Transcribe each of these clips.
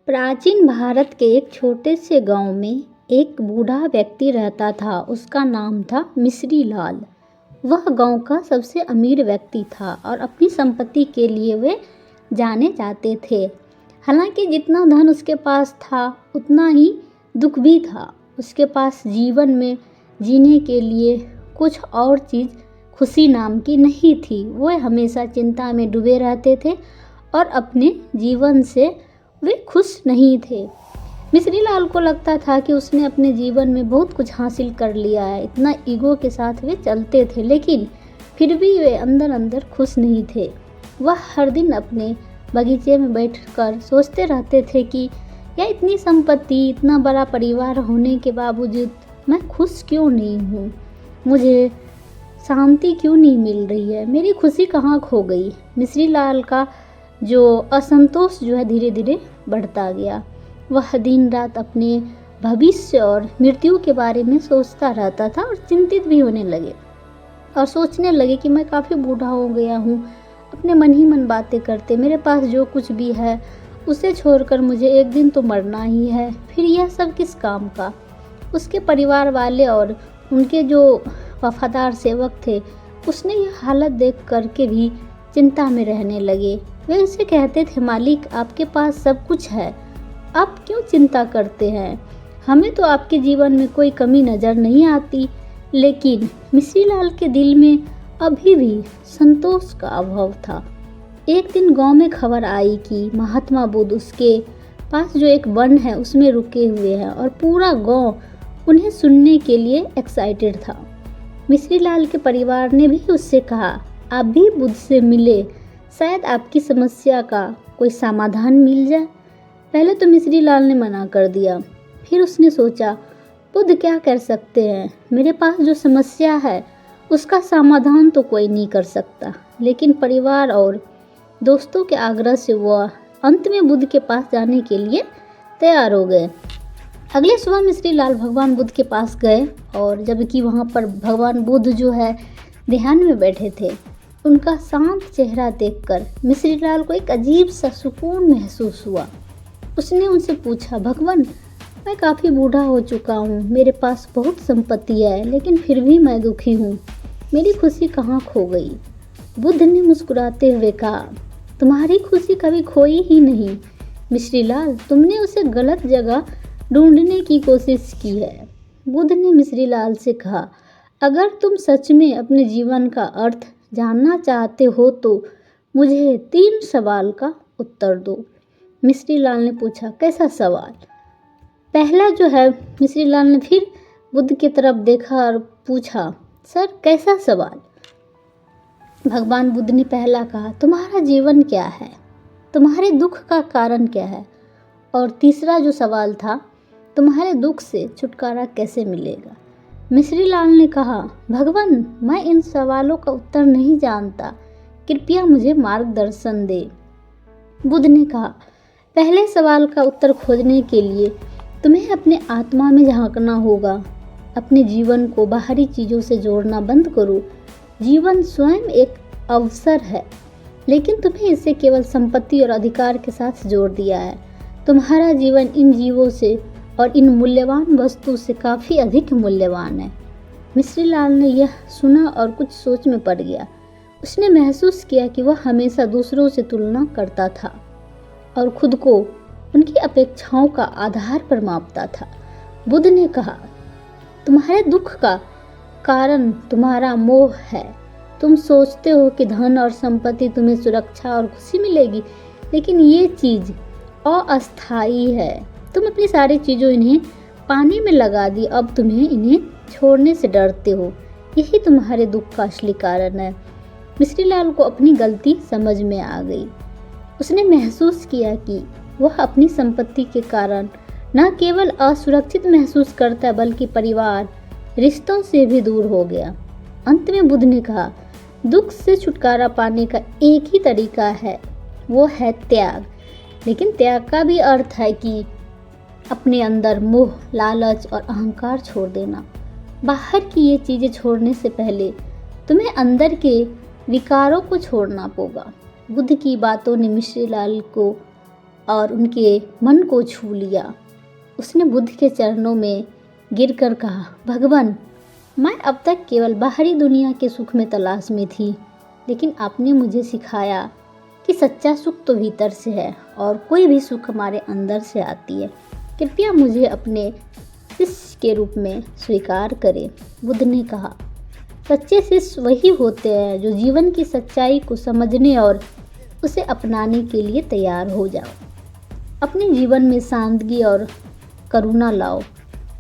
प्राचीन भारत के एक छोटे से गांव में एक बूढ़ा व्यक्ति रहता था। उसका नाम था मिश्री लाल। वह गांव का सबसे अमीर व्यक्ति था और अपनी संपत्ति के लिए वे जाने जाते थे। हालांकि जितना धन उसके पास था उतना ही दुख भी था। उसके पास जीवन में जीने के लिए कुछ और चीज़ खुशी नाम की नहीं थी। वह हमेशा चिंता में डूबे रहते थे और अपने जीवन से वे खुश नहीं थे। मिश्री लाल को लगता था कि उसने अपने जीवन में बहुत कुछ हासिल कर लिया है। इतना ईगो के साथ वे चलते थे, लेकिन फिर भी वे अंदर अंदर खुश नहीं थे। वह हर दिन अपने बगीचे में बैठकर सोचते रहते थे कि यह इतनी संपत्ति, इतना बड़ा परिवार होने के बावजूद मैं खुश क्यों नहीं हूँ। मुझे शांति क्यों नहीं मिल रही है। मेरी खुशी कहाँ खो गई। मिश्री लाल का जो असंतोष है धीरे धीरे बढ़ता गया। वह दिन रात अपने भविष्य और मृत्यु के बारे में सोचता रहता था और चिंतित भी होने लगे और सोचने लगे कि मैं काफ़ी बूढ़ा हो गया हूँ। अपने मन ही मन बातें करते, मेरे पास जो कुछ भी है उसे छोड़कर मुझे एक दिन तो मरना ही है, फिर यह सब किस काम का। उसके परिवार वाले और उनके जो वफादार सेवक थे, उसने यह हालत देख करके भी चिंता में रहने लगे। वे उसे कहते थे, मालिक आपके पास सब कुछ है, आप क्यों चिंता करते हैं। हमें तो आपके जीवन में कोई कमी नज़र नहीं आती। लेकिन मिश्री लाल के दिल में अभी भी संतोष का अभाव था। एक दिन गांव में खबर आई कि महात्मा बुद्ध उसके पास जो एक वन है उसमें रुके हुए हैं और पूरा गांव उन्हें सुनने के लिए एक्साइटेड था। मिश्री लाल के परिवार ने भी उससे कहा, आप भी बुद्ध से मिले, शायद आपकी समस्या का कोई समाधान मिल जाए। पहले तो मिश्री लाल ने मना कर दिया, फिर उसने सोचा बुद्ध क्या कर सकते हैं। मेरे पास जो समस्या है उसका समाधान तो कोई नहीं कर सकता। लेकिन परिवार और दोस्तों के आग्रह से वह अंत में बुद्ध के पास जाने के लिए तैयार हो गए। अगले सुबह मिश्री लाल भगवान बुद्ध के पास गए और जबकि वहाँ पर भगवान बुद्ध जो है ध्यान में बैठे थे, उनका शांत चेहरा देखकर मिश्री लाल को एक अजीब सा सुकून महसूस हुआ। उसने उनसे पूछा, भगवान मैं काफ़ी बूढ़ा हो चुका हूँ, मेरे पास बहुत संपत्ति है, लेकिन फिर भी मैं दुखी हूँ। मेरी खुशी कहाँ खो गई। बुद्ध ने मुस्कुराते हुए कहा, तुम्हारी खुशी कभी खोई ही नहीं मिश्री लाल, तुमने उसे गलत जगह ढूंढने की कोशिश की है। बुद्ध ने मिश्री लाल से कहा, अगर तुम सच में अपने जीवन का अर्थ जानना चाहते हो तो मुझे 3 सवाल का उत्तर दो। मिश्री लाल ने पूछा, कैसा सवाल। पहला जो है, मिश्री लाल ने फिर बुद्ध की तरफ देखा और पूछा, सर कैसा सवाल। भगवान बुद्ध ने पहला कहा, तुम्हारा जीवन क्या है, तुम्हारे दुख का कारण क्या है। और तीसरा जो सवाल था, तुम्हारे दुख से छुटकारा कैसे मिलेगा। मिश्री लाल ने कहा, भगवान मैं इन सवालों का उत्तर नहीं जानता, कृपया मुझे मार्गदर्शन दे। बुद्ध ने कहा, पहले सवाल का उत्तर खोजने के लिए तुम्हें अपने आत्मा में झांकना होगा। अपने जीवन को बाहरी चीज़ों से जोड़ना बंद करो। जीवन स्वयं एक अवसर है, लेकिन तुम्हें इसे केवल संपत्ति और अधिकार के साथ जोड़ दिया है। तुम्हारा जीवन इन जीवों से और इन मूल्यवान वस्तु से काफ़ी अधिक मूल्यवान है। मिश्री लाल ने यह सुना और कुछ सोच में पड़ गया। उसने महसूस किया कि वह हमेशा दूसरों से तुलना करता था और खुद को उनकी अपेक्षाओं का आधार पर मापता था। बुद्ध ने कहा, तुम्हारे दुख का कारण तुम्हारा मोह है। तुम सोचते हो कि धन और संपत्ति तुम्हें सुरक्षा और खुशी मिलेगी, लेकिन ये चीज़ अस्थायी है। तुम अपनी सारी चीज़ों इन्हें पानी में लगा दी, अब तुम्हें इन्हें छोड़ने से डरते हो। यही तुम्हारे दुख का असली कारण है। मिश्री लाल को अपनी गलती समझ में आ गई। उसने महसूस किया कि वह अपनी संपत्ति के कारण न केवल असुरक्षित महसूस करता बल्कि परिवार, रिश्तों से भी दूर हो गया। अंत में बुद्ध ने कहा, दुख से छुटकारा पाने का एक ही तरीका है, वो है त्याग। लेकिन त्याग का भी अर्थ है कि अपने अंदर मोह, लालच और अहंकार छोड़ देना। बाहर की ये चीज़ें छोड़ने से पहले तुम्हें अंदर के विकारों को छोड़ना होगा। बुद्ध की बातों ने मिश्री लाल को और उनके मन को छू लिया। उसने बुद्ध के चरणों में गिरकर कहा, भगवान, मैं अब तक केवल बाहरी दुनिया के सुख में तलाश में थी, लेकिन आपने मुझे सिखाया कि सच्चा सुख तो भीतर से है और कोई भी सुख हमारे अंदर से आती है। कृपया मुझे अपने शिष्य के रूप में स्वीकार करें। बुद्ध ने कहा, सच्चे शिष्य वही होते हैं जो जीवन की सच्चाई को समझने और उसे अपनाने के लिए तैयार हो जाओ। अपने जीवन में सादगी और करुणा लाओ,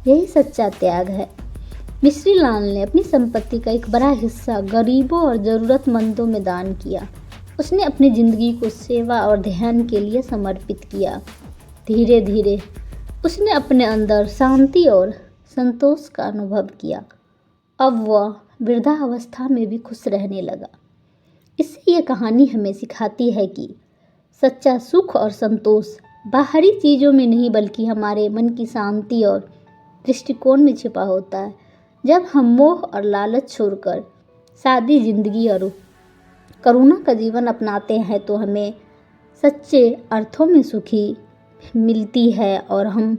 यही सच्चा त्याग है। मिश्री लाल ने अपनी संपत्ति का एक बड़ा हिस्सा गरीबों और ज़रूरतमंदों में दान किया। उसने अपनी ज़िंदगी को सेवा और ध्यान के लिए समर्पित किया। धीरे धीरे उसने अपने अंदर शांति और संतोष का अनुभव किया। अब वह वृद्धावस्था में भी खुश रहने लगा। इससे यह कहानी हमें सिखाती है कि सच्चा सुख और संतोष बाहरी चीज़ों में नहीं बल्कि हमारे मन की शांति और दृष्टिकोण में छिपा होता है। जब हम मोह और लालच छोड़कर सादी जिंदगी और करुणा का जीवन अपनाते हैं तो हमें सच्चे अर्थों में सुखी मिलती है और हम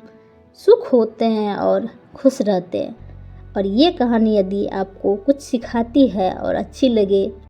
सुख होते हैं और खुश रहते हैं। और ये कहानी यदि आपको कुछ सिखाती है और अच्छी लगे